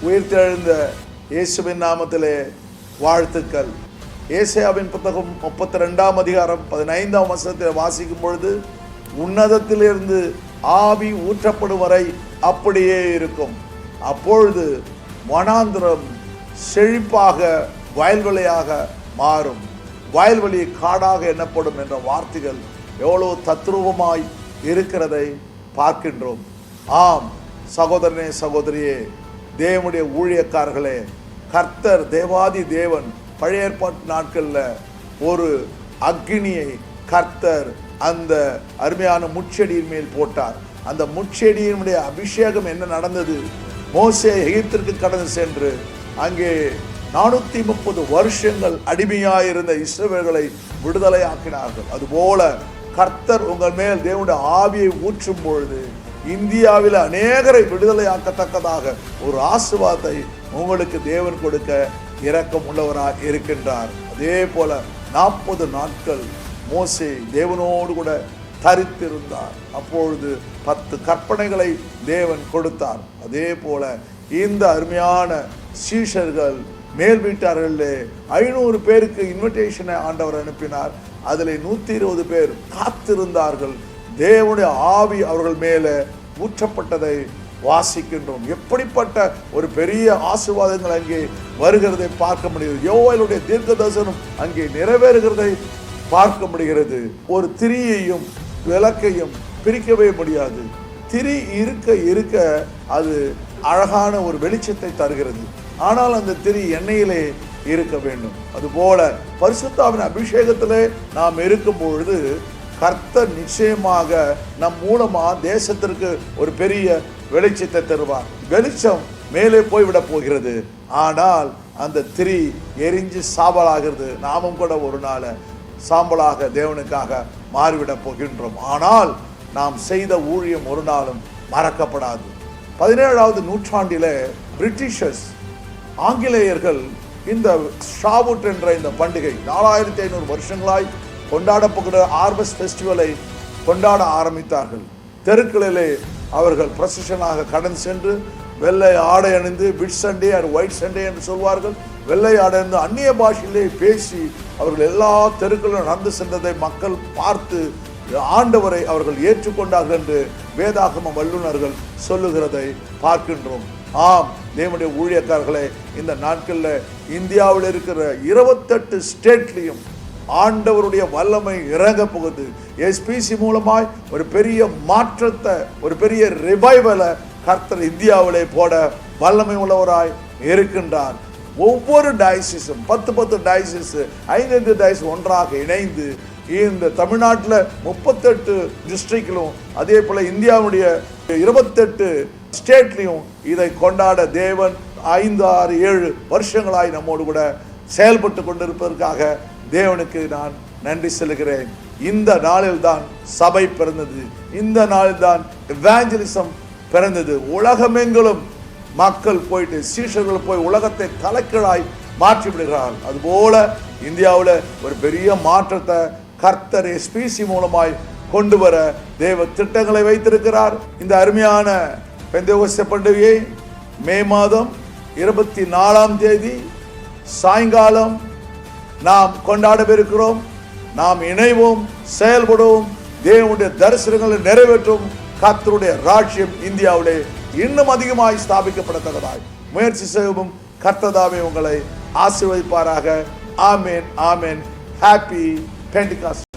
உயிர்த்தெழுந்த இயேசுவின் நாமத்திலே வாழ்த்துக்கள். ஏசாயாவின் புத்தகம் 32ஆம் அதிகாரம் 15ஆம் வசனத்தில் வாசிக்கும் பொழுது, உன்னதத்திலிருந்து ஆவி ஊற்றப்படும் வரை அப்படியே இருக்கும். அப்பொழுது வனாந்திரம் செழிப்பாக வயல்வெளியாக மாறும், வயல்வெளி காடாக எண்ணப்படும் என்ற வார்த்தைகள் எவ்வளவு தத்ரூபமாய் இருக்கிறதை பார்க்கின்றோம். ஆம் சகோதரனே, சகோதரியே, தேவனுடைய ஊழியக்காரர்களே, கர்த்தர் தேவாதி தேவன் பழைய ஏற்பாட்டு நாட்களில் ஒரு அக்னியை கர்த்தர் அந்த அருமையான முட்செடியின் மேல் போட்டார். அந்த முட்செடியினுடைய அபிஷேகம் என்ன நடந்தது? மோசே எகிப்திற்கு கடந்து சென்று அங்கே 430 வருஷங்கள் அடிமையாயிருந்த இஸ்ரவேலர்களை விடுதலை ஆக்கினார்கள். அதுபோல கர்த்தர் உங்கள் மேல் தேவனுடைய ஆவியை ஊற்றும் பொழுது இந்தியாவில் அநேகரை விடுதலை ஆக்கத்தக்கதாக ஒரு ஆசீர்வாதத்தை உங்களுக்கு தேவன் கொடுக்க இரக்கம் உள்ளவராய் இருக்கின்றார். அதே போல 40 நாட்கள் மோசே தேவனோடு கூட தரித்திருந்தார். அப்பொழுது 10 கற்பனைகளை தேவன் கொடுத்தார். அதே போல இந்த அருமையான சீஷர்கள் மேல் வீட்டார்களே 500 பேருக்கு இன்விடேஷனை ஆண்டவர் அனுப்பினார். அதில் 120 பேர் காத்திருந்தார்கள். தேவனுடைய ஆவி அவர்கள் மேலே ஊற்றப்பட்டதை வாசிக்கின்றோம். எப்படிப்பட்ட ஒரு பெரிய ஆசீர்வாதங்கள் அங்கே வருகிறதை பார்க்க முடிகிறது. யோவேலுடைய தீர்க்க தரிசனம் அங்கே நிறைவேறுகிறதை பார்க்க முடிகிறது. ஒரு திரியையும் விளக்கையும் பிரிக்கவே முடியாது. திரி இருக்க இருக்க அது அழகான ஒரு வெளிச்சத்தை தருகிறது. ஆனால் அந்த திரி எண்ணெயிலே இருக்க வேண்டும். அதுபோல பரிசுத்தாவின் அபிஷேகத்திலே நாம் இருக்கும் பொழுது கர்த்தர் நிச்சயமாக நம் மூலமா தேசத்திற்கு ஒரு பெரிய வெளிச்சத்தை தருவார். வெளிச்சம் மேலே போய்விட போகிறது, ஆனால் அந்த திரி எரிஞ்சு சாம்பலாகிறது. நாமும் கூட ஒரு நாள் சாம்பலாக தேவனுக்காக மாறிவிட போகின்றோம். ஆனால் நாம் செய்த ஊழியம் ஒரு நாளும் மறக்கப்படாது. 17வது நூற்றாண்டிலே பிரிட்டிஷர்ஸ், ஆங்கிலேயர்கள் இந்த ஷாவுட் என்ற இந்த பண்டிகை 4500 வருஷங்களாய் கொண்டாடப்படுகிற ஹார்வெஸ்ட் ஃபெஸ்டிவலை கொண்டாட ஆரம்பித்தார்கள். தெருக்களிலே அவர்கள் ப்ரொசஷனாக கடந்து சென்று வெள்ளை ஆடை அணிந்து, bit Sunday and white Sunday என்று சொல்வார்கள், வெள்ளை ஆடை அணிந்து அந்நிய பாஷையிலே பேசி அவர்கள் எல்லா தெருக்களும் நடந்து சென்றதை மக்கள் பார்த்து ஆண்டவரை அவர்கள் ஏற்றுக்கொண்டார்கள் என்று வேதாகம வல்லுநர்கள் சொல்லுகிறதை பார்க்கின்றோம். ஆம் தேவனுடைய ஊழியக்காரர்களே, இந்த நாட்களில் இந்தியாவில் இருக்கிற 28 ஸ்டேட்லையும் ஆண்டவருடைய வல்லமை இறங்க போகுது. எஸ்பிசி மூலமாய் ஒரு பெரிய மாற்றத்தை, ஒரு பெரிய ரிவைவலை கர்த்தர் இந்தியாவிலே போட வல்லமை உள்ளவராய் இருக்கின்றார். ஒவ்வொரு டயசிஸும் 10 டயசிஸ் 5 டயசிஸ் ஒன்றாக இணைந்து இந்த தமிழ்நாட்டில் 38 டிஸ்ட்ரிக்டிலும் அதே போல இந்தியாவுடைய 28 ஸ்டேட்லையும் இதை கொண்டாட தேவன் 5, 6, 7 வருஷங்களாய் நம்மோடு கூட செயல்பட்டு கொண்டிருப்பதற்காக தேவனுக்கு நான் நன்றி செலுகிறேன். இந்த நாளில் தான் சபை பிறந்தது. இந்த நாளில் தான் எவாஞ்சலிசம் பிறந்தது. உலகமெங்கிலும் மக்கள் போயிட்டு சீஷர்கள் போய் உலகத்தை தலைக்கீழாய் மாற்றி விடுகிறார்கள். அதுபோல இந்தியாவில் ஒரு பெரிய மாற்றத்தை கர்த்தர் எஸ்பிசி மூலமாய் கொண்டு வர தேவ திட்டங்களை வைத்திருக்கிறார். இந்த அருமையான பெந்தேகோஸ்தே பண்டிகையை மே மாதம் 24ஆம் தேதி சாயங்காலம் நாம் கொண்டாடவிருக்கிறோம். நாம் இணைவோம், செயல்படுவோம், தேவனுடைய தரிசனங்களை நிறைவேற்றும். கர்த்தருடைய ராஜ்யம் இந்தியாவிலே இன்னும் அதிகமாய் ஸ்தாபிக்கப்படத்தக்கதாய் முயற்சி செய்வோம். கர்த்ததாவே உங்களை ஆசீர்வதிப்பாராக. ஆமேன், ஆமேன். Happy Pentecost.